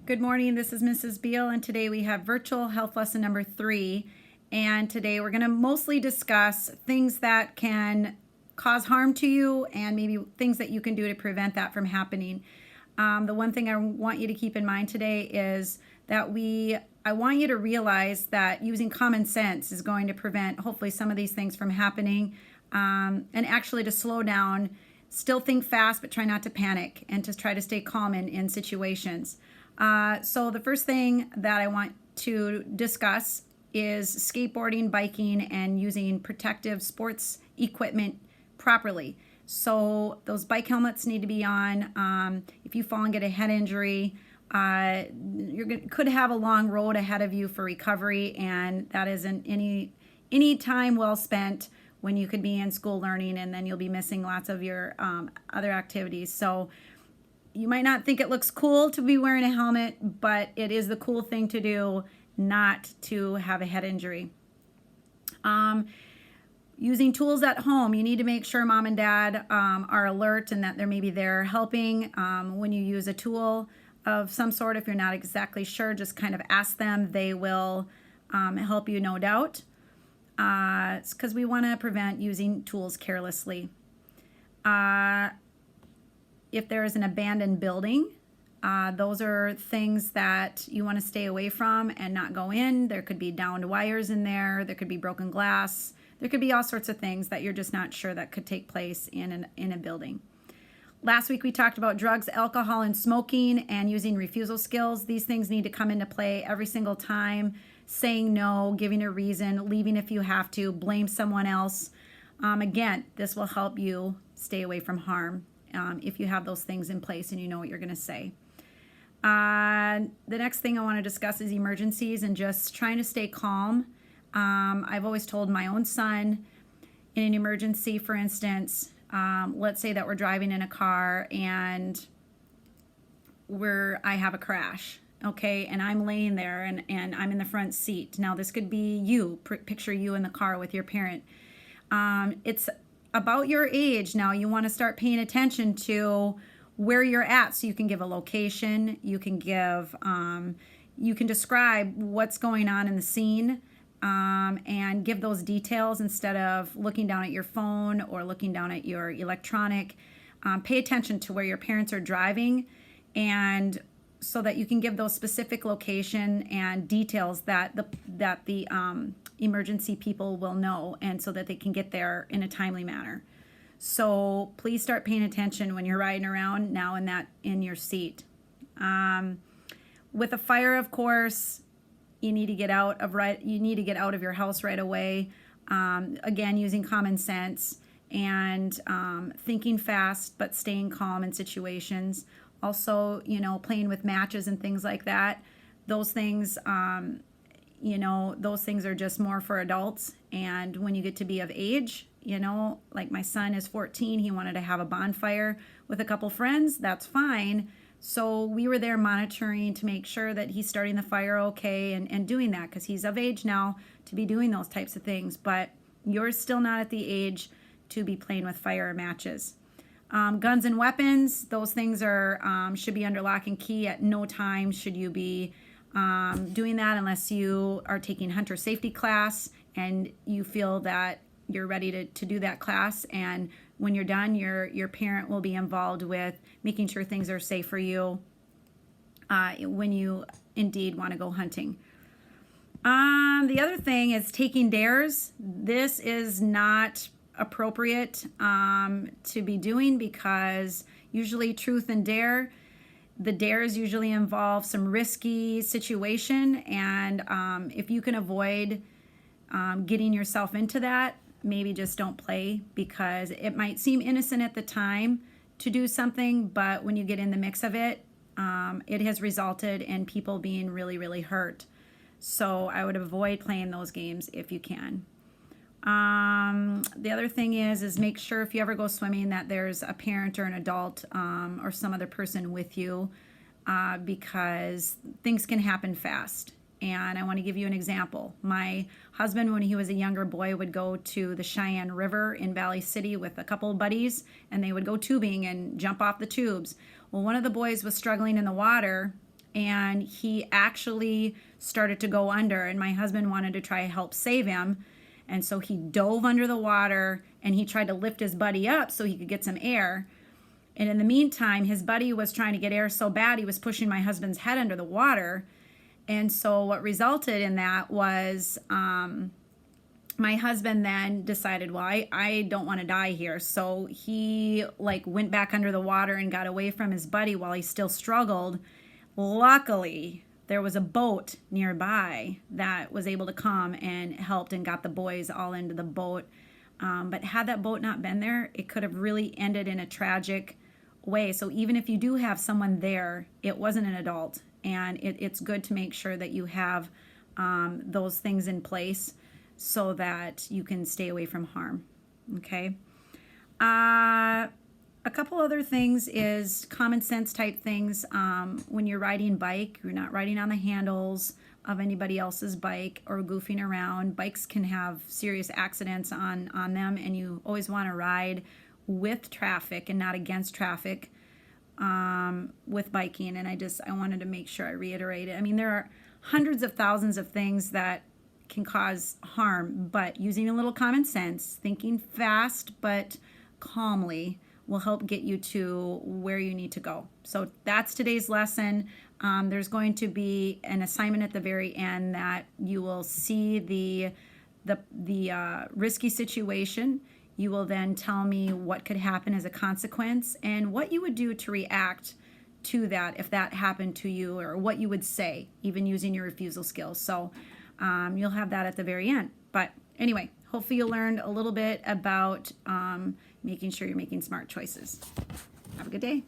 Good morning, this is Mrs. Beal, and today we have virtual health lesson number 3. And today we're going to mostly discuss things that can cause harm to you and maybe things that you can do to prevent that from happening. The one thing I want you to keep in mind today is that I want you to realize that using common sense is going to prevent hopefully some of these things from happening, and actually to slow down, still think fast, but try not to panic and to try to stay calm in situations. So the first thing that I want to discuss is skateboarding, biking, and using protective sports equipment properly. So those bike helmets need to be on. If you fall and get a head injury, could have a long road ahead of you for recovery, and that isn't any time well spent when you could be in school learning, and then you'll be missing lots of your other activities. So you might not think it looks cool to be wearing a helmet, but it is the cool thing to do not to have a head injury. Using tools at home, you need to make sure mom and dad are alert and that they're maybe there helping when you use a tool of some sort. If you're not exactly sure, just kind of ask them. They will help you, no doubt. It's because we want to prevent using tools carelessly. If there is an abandoned building, those are things that you want to stay away from and not go in. There could be downed wires in there. There could be broken glass. There could be all sorts of things that you're just not sure that could take place in a building. Last week we talked about drugs, alcohol, and smoking and using refusal skills. These things need to come into play every single time. Saying no, giving a reason, leaving if you have to, blame someone else. Again, this will help you stay away from harm. If you have those things in place and you know what you're going to say. The next thing I want to discuss is emergencies and just trying to stay calm. I've always told my own son in an emergency, for instance, let's say that we're driving in a car and I have a crash, okay, and I'm laying there and I'm in the front seat. Now this could be you, picture you in the car with your parent. It's about your age now. You want to start paying attention to where you're at, so you can give a location, you can describe what's going on in the scene, and give those details instead of looking down at your phone or looking down at your electronic. Pay attention to where your parents are driving, and so that you can give those specific location and details that the emergency people will know, and so that they can get there in a timely manner. So please start paying attention when you're riding around now in your seat. With a fire, of course, you need to get out of your house right away. Again, using common sense and thinking fast but staying calm in situations. Also, playing with matches and things like that. Those things, those things are just more for adults. And when you get to be of age, like my son is 14, he wanted to have a bonfire with a couple friends. That's fine. So we were there monitoring to make sure that he's starting the fire okay and doing that, because he's of age now to be doing those types of things. But you're still not at the age to be playing with fire or matches. Guns and weapons, those things should be under lock and key. At no time should you be doing that unless you are taking hunter safety class and you feel that you're ready to do that class. And when you're done, your parent will be involved with making sure things are safe for you when you indeed want to go hunting. The other thing is taking dares. This is not appropriate to be doing, because usually truth and dare, the dares usually involve some risky situation, and if you can avoid getting yourself into that, maybe just don't play, because it might seem innocent at the time to do something, but when you get in the mix of it, it has resulted in people being really, really hurt. So I would avoid playing those games if you can. The other thing is make sure if you ever go swimming that there's a parent or an adult or some other person with you, because things can happen fast. And I want to give you an example. My husband, when he was a younger boy, would go to the Cheyenne River in Valley City with a couple of buddies, and they would go tubing and jump off the tubes. Well, one of the boys was struggling in the water and he actually started to go under, and my husband wanted to try to help save him. And so he dove under the water and he tried to lift his buddy up so he could get some air. And in the meantime, his buddy was trying to get air so bad he was pushing my husband's head under the water. And so what resulted in that was my husband then decided, well, I don't want to die here. So he like went back under the water and got away from his buddy while he still struggled. Luckily, there was a boat nearby that was able to come and helped and got the boys all into the boat. But had that boat not been there, it could have really ended in a tragic way. So even if you do have someone there, it wasn't an adult. And it's good to make sure that you have those things in place so that you can stay away from harm. Okay. A couple other things is common sense type things. When you're riding bike, you're not riding on the handles of anybody else's bike or goofing around. Bikes can have serious accidents on them, and you always want to ride with traffic and not against traffic with biking. And I wanted to make sure I reiterate it. I mean, there are hundreds of thousands of things that can cause harm, but using a little common sense, thinking fast but calmly, will help get you to where you need to go. So that's today's lesson. There's going to be an assignment at the very end that you will see the risky situation. You will then tell me what could happen as a consequence and what you would do to react to that if that happened to you, or what you would say, even using your refusal skills. So you'll have that at the very end. But anyway, hopefully you learned a little bit about making sure you're making smart choices. Have a good day.